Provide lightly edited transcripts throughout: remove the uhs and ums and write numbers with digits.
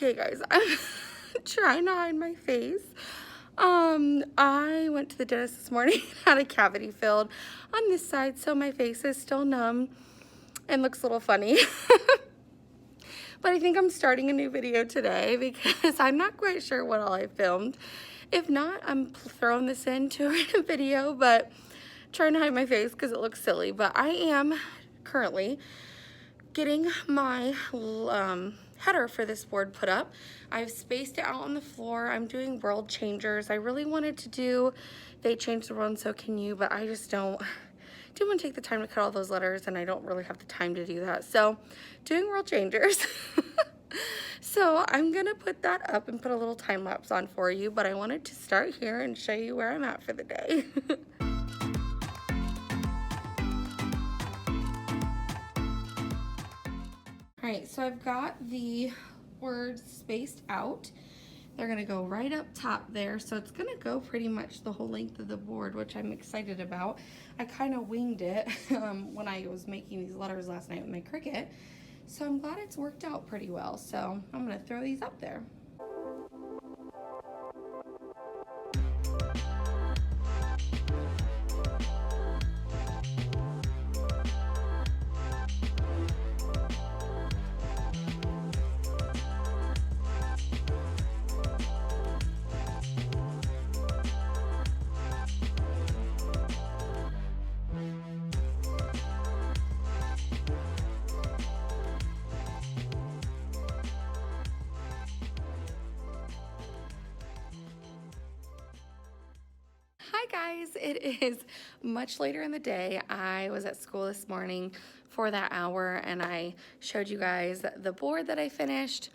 Okay guys, I'm trying to hide my face. I went to the dentist this morning, had a cavity filled on this side, so my face is still numb and looks a little funny. But I think I'm starting a new video today because I'm not quite sure what all I filmed. If not, I'm throwing this into a video, but trying to hide my face because it looks silly. But I am currently getting my header for this board put up. I've spaced it out on the floor. I'm doing world changers. I really wanted to do They Changed the World and So Can You, but I just didn't want to take the time to cut all those letters, and I don't really have the time to do that. So doing world changers. So I'm gonna put that up and put a little time lapse on for you, but I wanted to start here and show you where I'm at for the day. All right, so I've got the words spaced out. They're gonna go right up top there, so it's gonna go pretty much the whole length of the board, which I'm excited about. I kind of winged it when I was making these letters last night with my Cricut, so I'm glad it's worked out pretty well. So I'm gonna throw these up there. Hi guys, it is much later in the day. I was at school this morning for that hour and I showed you guys the board that I finished.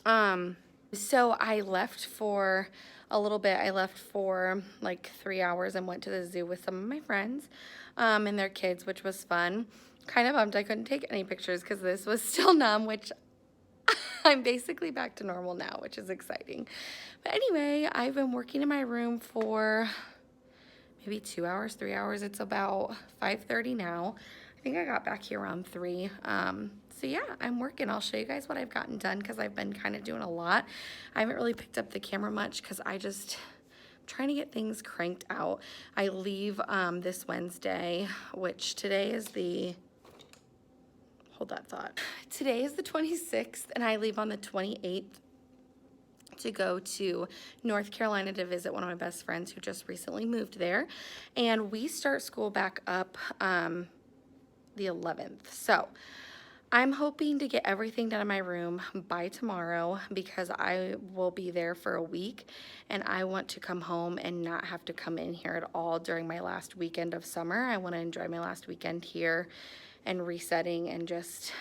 So I left for a little bit. I left for like 3 hours and went to the zoo with some of my friends and their kids, which was fun. Kind of bummed I couldn't take any pictures because this was still numb, which I'm basically back to normal now, which is exciting. But anyway, I've been working in my room for maybe 2 hours, 3 hours. It's about 5:30 now. I think I got back here around 3. So yeah, I'm working. I'll show you guys what I've gotten done because I've been kind of doing a lot. I haven't really picked up the camera much because I'm trying to get things cranked out. I leave this Wednesday, which today is hold that thought. Today is the 26th and I leave on the 28th to go to North Carolina to visit one of my best friends who just recently moved there. And we start school back up the 11th. So I'm hoping to get everything done in my room by tomorrow because I will be there for a week and I want to come home and not have to come in here at all during my last weekend of summer. I want to enjoy my last weekend here and resetting and just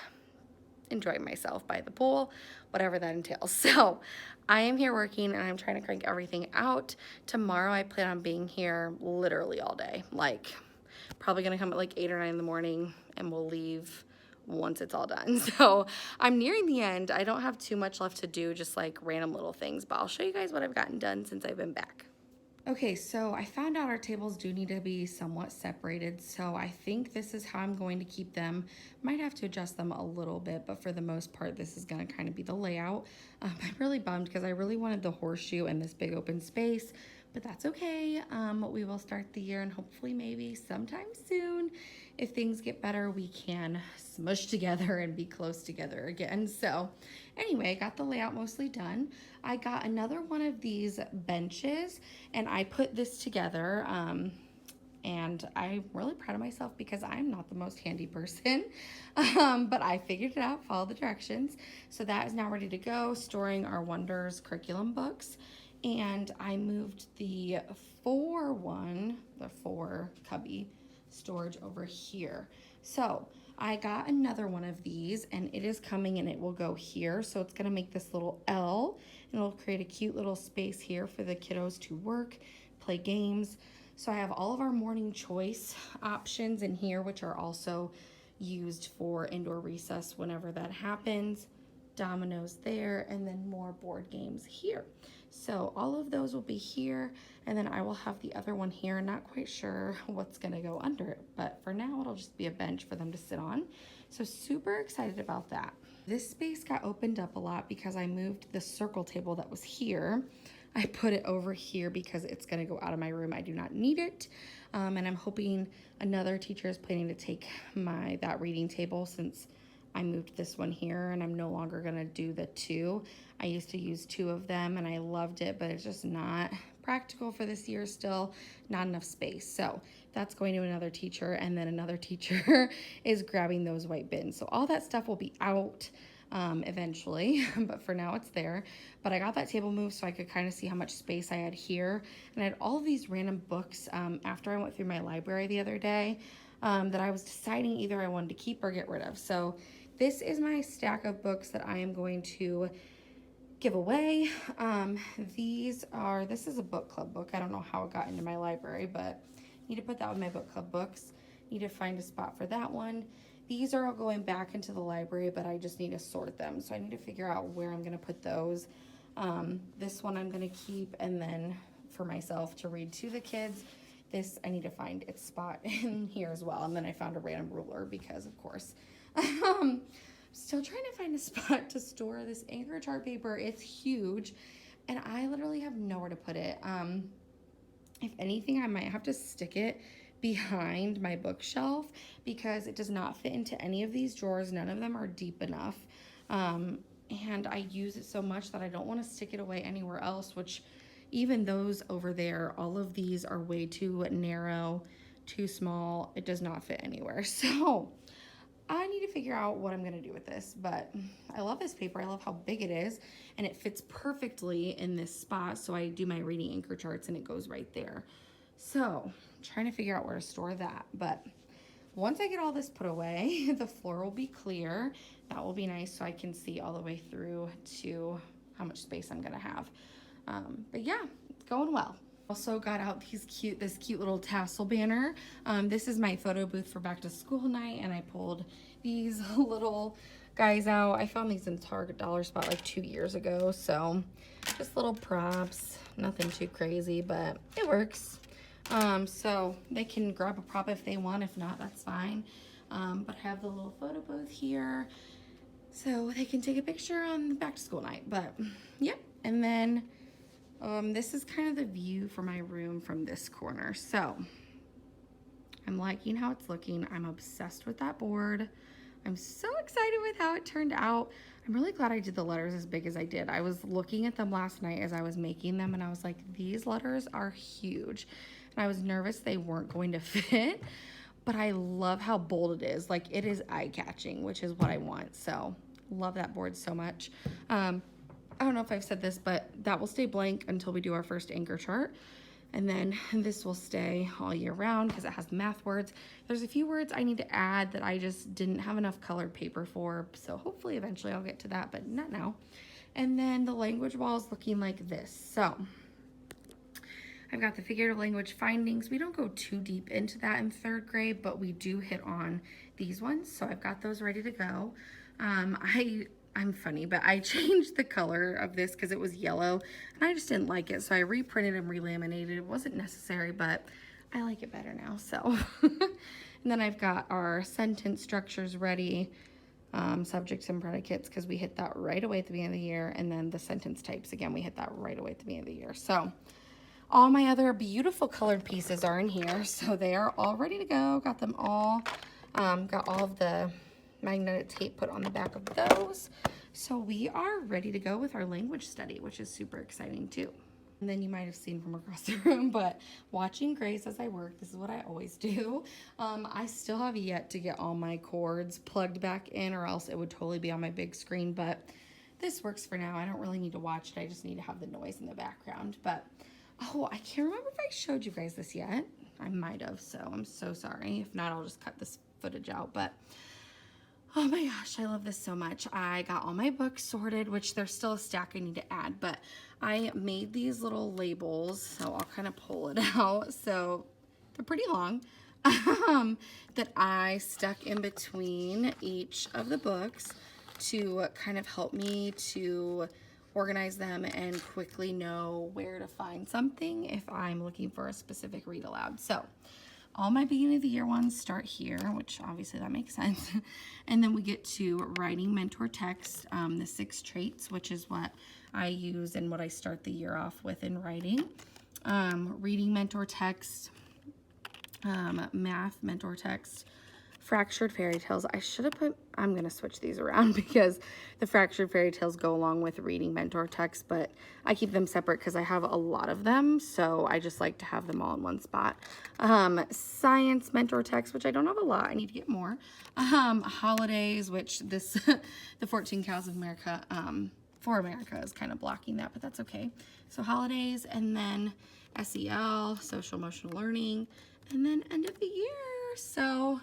enjoying myself by the pool, whatever that entails. So I am here working and I'm trying to crank everything out. Tomorrow I plan on being here literally all day. Like probably gonna come at like 8 or 9 in the morning and we'll leave once it's all done. So I'm nearing the end. I don't have too much left to do, just like random little things, but I'll show you guys what I've gotten done since I've been back. Okay, so I found out our tables do need to be somewhat separated, so I think this is how I'm going to keep them. Might have to adjust them a little bit, but for the most part, this is gonna kind of be the layout. I'm really bummed because I really wanted the horseshoe and this big open space, but that's okay. We will start the year and hopefully maybe sometime soon, if things get better, we can smush together and be close together again. So anyway, got the layout mostly done. I got another one of these benches and I put this together and I'm really proud of myself because I'm not the most handy person, but I figured it out, followed the directions. So that is now ready to go, storing our Wonders curriculum books. And I moved the 4 cubby storage over here. So I got another one of these and it is coming and it will go here. So it's gonna make this little L and it'll create a cute little space here for the kiddos to work, play games. So I have all of our morning choice options in here, which are also used for indoor recess whenever that happens. Dominoes there, and then more board games here. So all of those will be here, and then I will have the other one here. Not quite sure what's gonna go under it, but for now it'll just be a bench for them to sit on. So super excited about that. This space got opened up a lot because I moved the circle table that was here. I put it over here because it's gonna go out of my room. I do not need it. And I'm hoping another teacher is planning to take that reading table since I moved this one here and I'm no longer gonna do the two. I used to use two of them and I loved it, but it's just not practical for this year still, not enough space. So that's going to another teacher, and then another teacher is grabbing those white bins. So all that stuff will be out eventually, but for now it's there. But I got that table moved so I could kind of see how much space I had here. And I had all of these random books after I went through my library the other day that I was deciding either I wanted to keep or get rid of. So this is my stack of books that I am going to give away. This is a book club book. I don't know how it got into my library, but need to put that with my book club books. Need to find a spot for that one. These are all going back into the library, but I just need to sort them. So I need to figure out where I'm gonna put those. This one I'm gonna keep, and then for myself to read to the kids. This, I need to find its spot in here as well. And then I found a random ruler because, of course. Still trying to find a spot to store this anchor chart paper. It's huge, and I literally have nowhere to put it. If anything, I might have to stick it behind my bookshelf because it does not fit into any of these drawers. None of them are deep enough. And I use it so much that I don't want to stick it away anywhere else, which even those over there, all of these are way too narrow, too small. It does not fit anywhere. So I need to figure out what I'm gonna do with this, but I love this paper. I love how big it is, and it fits perfectly in this spot. So I do my reading anchor charts and it goes right there. So I'm trying to figure out where to store that, but once I get all this put away, the floor will be clear. That will be nice so I can see all the way through to how much space I'm gonna have. But yeah, it's going well. Also got out this cute little tassel banner. This is my photo booth for back to school night, and I pulled these little guys out. I found these in Target Dollar Spot like 2 years ago, so just little props, nothing too crazy, but it works. So they can grab a prop if they want, if not, that's fine. But I have the little photo booth here so they can take a picture on back to school night. But yeah, and then this is kind of the view for my room from this corner. So I'm liking how it's looking. I'm obsessed with that board. I'm so excited with how it turned out. I'm really glad I did the letters as big as I did. I was looking at them last night as I was making them, and I was like, these letters are huge. And I was nervous they weren't going to fit, but I love how bold it is. Like, it is eye-catching, which is what I want. So love that board so much. I don't know if I've said this, but that will stay blank until we do our first anchor chart. And then this will stay all year round because it has math words. There's a few words I need to add that I just didn't have enough colored paper for. So hopefully eventually I'll get to that, but not now. And then the language wall is looking like this. So I've got the figurative language findings. We don't go too deep into that in 3rd grade, but we do hit on these ones. So I've got those ready to go. I'm funny, but I changed the color of this because it was yellow and I just didn't like it. So I reprinted and relaminated. It wasn't necessary, but I like it better now. So, and then I've got our sentence structures ready, subjects and predicates, because we hit that right away at the beginning of the year. And then the sentence types, again, we hit that right away at the beginning of the year. So all my other beautiful colored pieces are in here. So they are all ready to go. Got them all, got all of the magnetic tape put on the back of those. So we are ready to go with our language study, which is super exciting too. And then you might have seen from across the room, but watching Grace as I work, this is what I always do. I still have yet to get all my cords plugged back in, or else it would totally be on my big screen, but this works for now. I don't really need to watch it. I just need to have the noise in the background. But oh, I can't remember if I showed you guys this yet. I might have, so I'm so sorry. If not, I'll just cut this footage out. But oh my gosh, I love this so much. I got all my books sorted, which there's still a stack I need to add, but I made these little labels, so I'll kind of pull it out. So they're pretty long, that I stuck in between each of the books to kind of help me to organize them and quickly know where to find something if I'm looking for a specific read aloud. So all my beginning of the year ones start here, which obviously that makes sense. And then we get to writing mentor text, the 6 traits, which is what I use and what I start the year off with in writing. Reading mentor text, math mentor text, fractured fairy tales. I should have put, I'm going to switch these around because the fractured fairy tales go along with reading mentor text, but I keep them separate because I have a lot of them. So I just like to have them all in one spot. Science mentor text, which I don't have a lot. I need to get more. Holidays, which this, the 14 Cows of America, for America is kind of blocking that, but that's okay. So holidays, and then SEL, social emotional learning, and then end of the year. So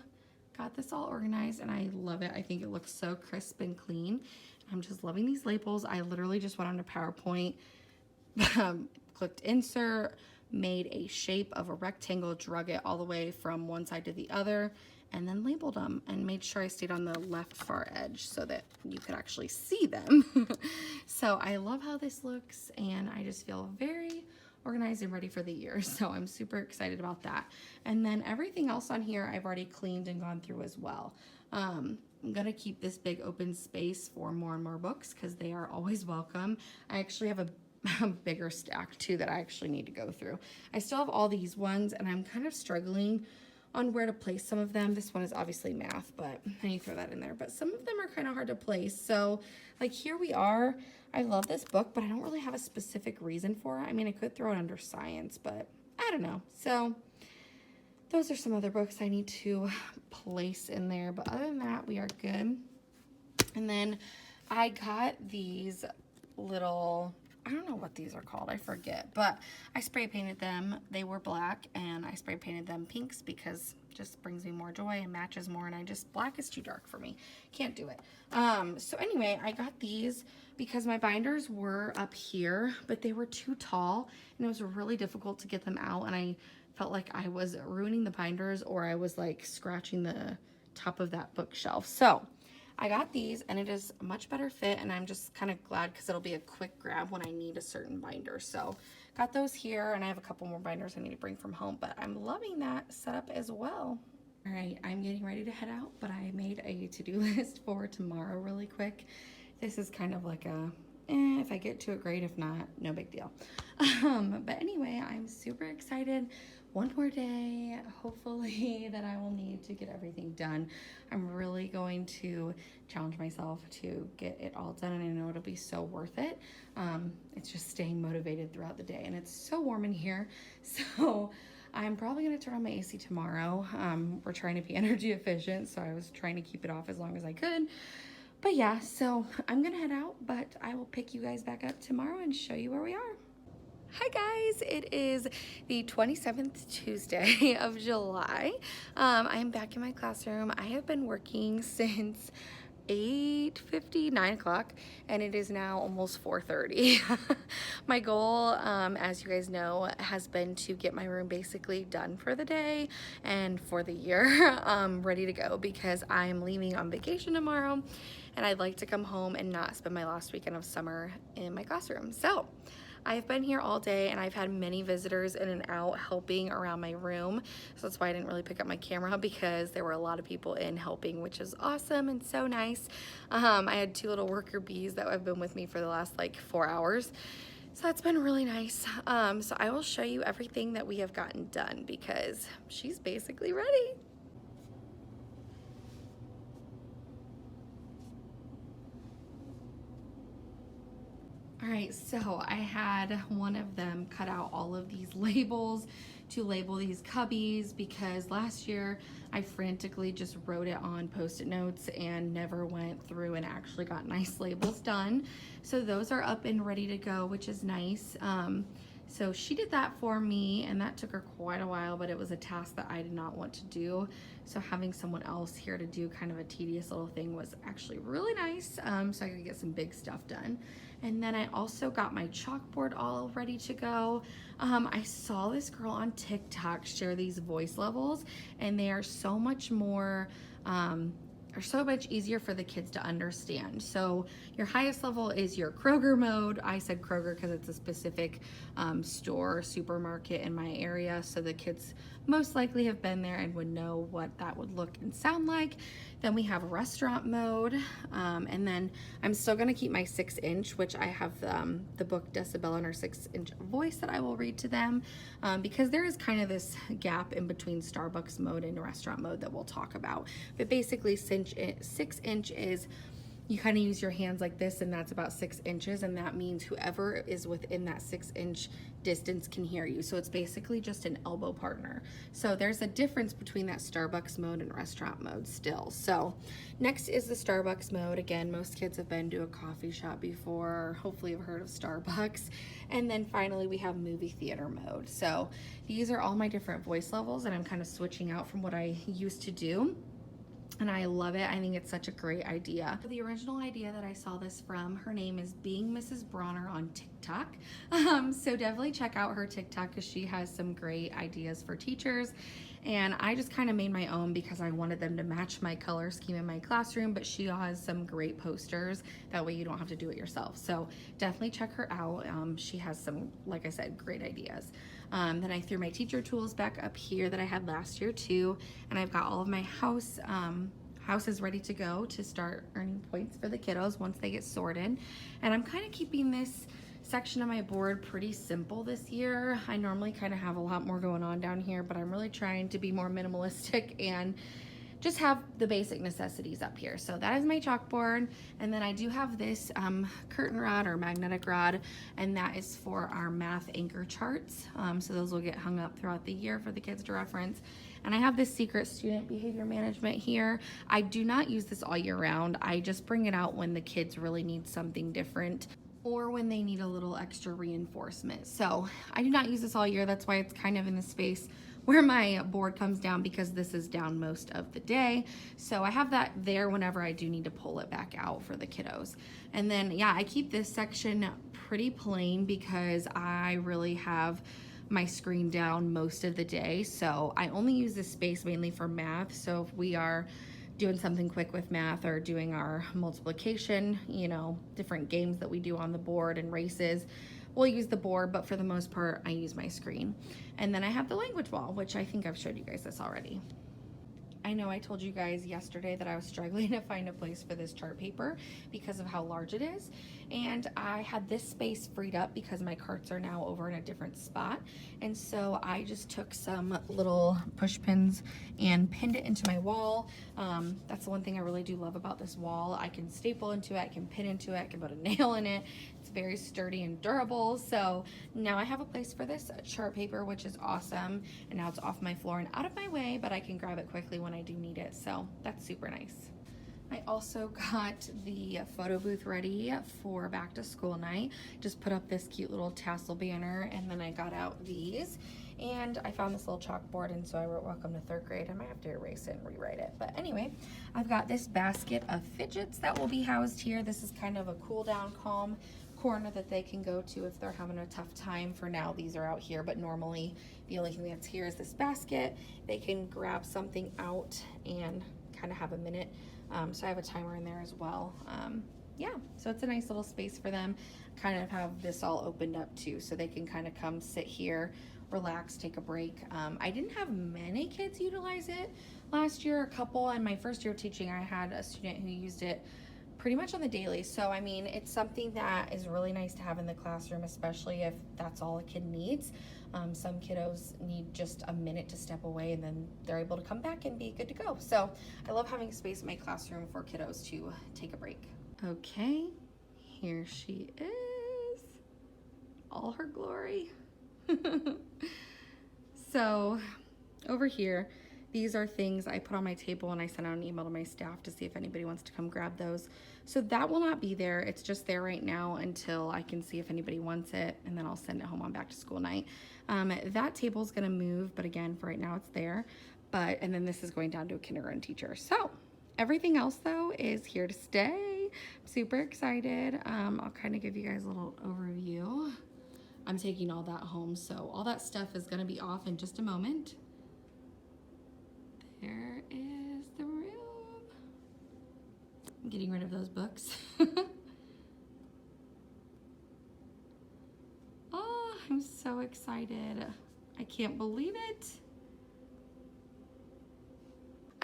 got this all organized and I love it. I think it looks so crisp and clean. I'm just loving these labels. I literally just went on to PowerPoint, clicked insert, made a shape of a rectangle, drug it all the way from one side to the other, and then labeled them and made sure I stayed on the left far edge so that you could actually see them. So I love how this looks and I just feel very organized and ready for the year. So I'm super excited about that. And then everything else on here I've already cleaned and gone through as well. I'm gonna keep this big open space for more and more books because they are always welcome. I actually have a bigger stack too that I actually need to go through. I still have all these ones and I'm kind of struggling on where to place some of them. This one is obviously math, but I need to throw that in there. But some of them are kind of hard to place. So like here we are. I love this book, but I don't really have a specific reason for it. I mean, I could throw it under science, but I don't know. So those are some other books I need to place in there. But other than that, we are good. And then I got these little, I don't know what these are called, I forget, but I spray painted them. They were black and I spray painted them pinks because it just brings me more joy and matches more, and black is too dark for me. Can't do it. So anyway, I got these because my binders were up here, but they were too tall and it was really difficult to get them out, and I felt like I was ruining the binders or I was like scratching the top of that bookshelf. So I got these and it is a much better fit, and I'm just kind of glad because it'll be a quick grab when I need a certain binder. So got those here, and I have a couple more binders I need to bring from home, but I'm loving that setup as well. All right, I'm getting ready to head out, but I made a to-do list for tomorrow really quick. This is kind of like a, if I get to it, great. If not, no big deal. But anyway, I'm super excited. One more day, hopefully, that I will need to get everything done. I'm really going to challenge myself to get it all done, and I know it'll be so worth it. It's just staying motivated throughout the day, and it's so warm in here, so I'm probably going to turn on my AC tomorrow. We're trying to be energy efficient, so I was trying to keep it off as long as I could. But yeah, so I'm going to head out, but I will pick you guys back up tomorrow and show you where we are. Hi guys, it is the 27th Tuesday of July. I am back in my classroom. I have been working since 8:50, 9 o'clock, and it is now almost 4:30. My goal, as you guys know, has been to get my room basically done for the day and for the year, ready to go, because I am leaving on vacation tomorrow, and I'd like to come home and not spend my last weekend of summer in my classroom. So I've been here all day and I've had many visitors in and out helping around my room. So that's why I didn't really pick up my camera, because there were a lot of people in helping, which is awesome and so nice. I had 2 little worker bees that have been with me for the last like 4 hours. So that's been really nice. So I will show you everything that we have gotten done because she's basically ready. All right, so I had one of them cut out all of these labels to label these cubbies, because last year I frantically just wrote it on Post-it notes and never went through and actually got nice labels done. So those are up and ready to go, which is nice. So she did that for me, and that took her quite a while, but it was a task that I did not want to do. So having someone else here to do kind of a tedious little thing was actually really nice, so I could get some big stuff done. And then I also got my chalkboard all ready to go. I saw this girl on TikTok share these voice levels, and they are so much more, are so much easier for the kids to understand. So your highest level is your Kroger mode. I said Kroger because it's a specific store, supermarket in my area. So the kids most likely have been there and would know what that would look and sound like. Then we have restaurant mode, and then I'm still gonna keep my 6-inch, which I have the book Decibel in our 6-inch voice that I will read to them, because there is kind of this gap in between Starbucks mode and restaurant mode that we'll talk about. But basically 6-inch is you kind of use your hands like this, and that's about 6 inches, and that means whoever is within that 6-inch distance can hear you. So it's basically just an elbow partner. So there's a difference between that Starbucks mode and restaurant mode still. So next is the Starbucks mode. Again, most kids have been to a coffee shop before, hopefully have heard of Starbucks. And then finally we have movie theater mode. So these are all my different voice levels, and I'm kind of switching out from what I used to do. And I love it. I think it's such a great idea. The original idea that I saw this from, her name is Being Mrs. Bronner on TikTok. So definitely check out her TikTok because she has some great ideas for teachers. And I just kind of made my own because I wanted them to match my color scheme in my classroom, but she has some great posters. That way you don't have to do it yourself. So definitely check her out. She has some, like I said, great ideas. Then I threw my teacher tools back up here that I had last year too. And I've got all of my houses ready to go to start earning points for the kiddos once they get sorted. And I'm kind of keeping this section of my board pretty simple this year. I normally kind of have a lot more going on down here, but I'm really trying to be more minimalistic and just have the basic necessities up here. So that is my chalkboard. And then I do have this curtain rod or magnetic rod, and that is for our math anchor charts. So those will get hung up throughout the year for the kids to reference. And I have this secret student behavior management here. I do not use this all year round. I just bring it out when the kids really need something different or when they need a little extra reinforcement. So I do not use this all year. That's why it's kind of in the space where my board comes down, because this is down most of the day. So I have that there whenever I do need to pull it back out for the kiddos. And then, yeah, I keep this section pretty plain because I really have my screen down most of the day. So I only use this space mainly for math. So if we are doing something quick with math or doing our multiplication, you know, different games that we do on the board and races, we'll use the board, but for the most part, I use my screen. And then I have the language wall, which I think I've showed you guys this already. I know I told you guys yesterday that I was struggling to find a place for this chart paper because of how large it is. And I had this space freed up because my carts are now over in a different spot. And so I just took some little push pins and pinned it into my wall. That's the one thing I really do love about this wall. I can staple into it, I can pin into it, I can put a nail in it. It's very sturdy and durable. So now I have a place for this chart paper, which is awesome. And now it's off my floor and out of my way, but I can grab it quickly when I do need it. So that's super nice. I also got the photo booth ready for back to school night. Just put up this cute little tassel banner, and then I got out these, and I found this little chalkboard, and so I wrote welcome to 3rd grade. I might have to erase it and rewrite it, but anyway, I've got this basket of fidgets that will be housed here. This is kind of a cool down, calm corner that they can go to if they're having a tough time. For now, these are out here, but normally the only thing that's here is this basket. They can grab something out and kind of have a minute. So I have a timer in there as well. Yeah, so it's a nice little space for them. Kind of have this all opened up too, so they can kind of come sit here, relax, take a break. I didn't have many kids utilize it last year, a couple. And my first year of teaching, I had a student who used it pretty much on the daily. So I mean, it's something that is really nice to have in the classroom, especially if that's all a kid needs. Some kiddos need just a minute to step away, and then they're able to come back and be good to go. So I love having space in my classroom for kiddos to take a break. Okay, here she is, all her glory. So over here, these are things I put on my table, and I sent out an email to my staff to see if anybody wants to come grab those. So that will not be there. It's just there right now until I can see if anybody wants it, and then I'll send it home on back to school night. That table is gonna move, but again, for right now it's there. And then this is going down to a kindergarten teacher. So everything else though is here to stay. I'm super excited. I'll kind of give you guys a little overview. I'm taking all that home, so all that stuff is gonna be off in just a moment. There is the room. I'm getting rid of those books. Oh, I'm so excited. I can't believe it.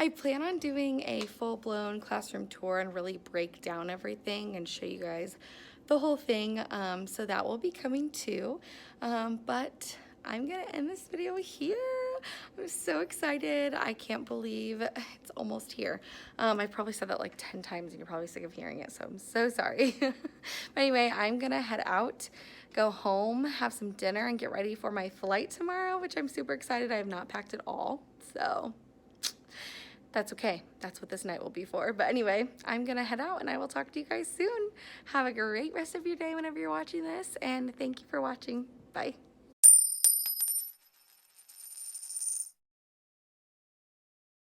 I plan on doing a full-blown classroom tour and really break down everything and show you guys the whole thing. So that will be coming too. But I'm gonna end this video here. I'm so excited. I can't believe it's almost here. I probably said that like 10 times and you're probably sick of hearing it, so I'm so sorry. But anyway, I'm gonna head out, go home, have some dinner, and get ready for my flight tomorrow, which I'm super excited. I have not packed at all, so that's okay. That's what this night will be for. But anyway, I'm gonna head out and I will talk to you guys soon. Have a great rest of your day whenever you're watching this, and thank you for watching. Bye.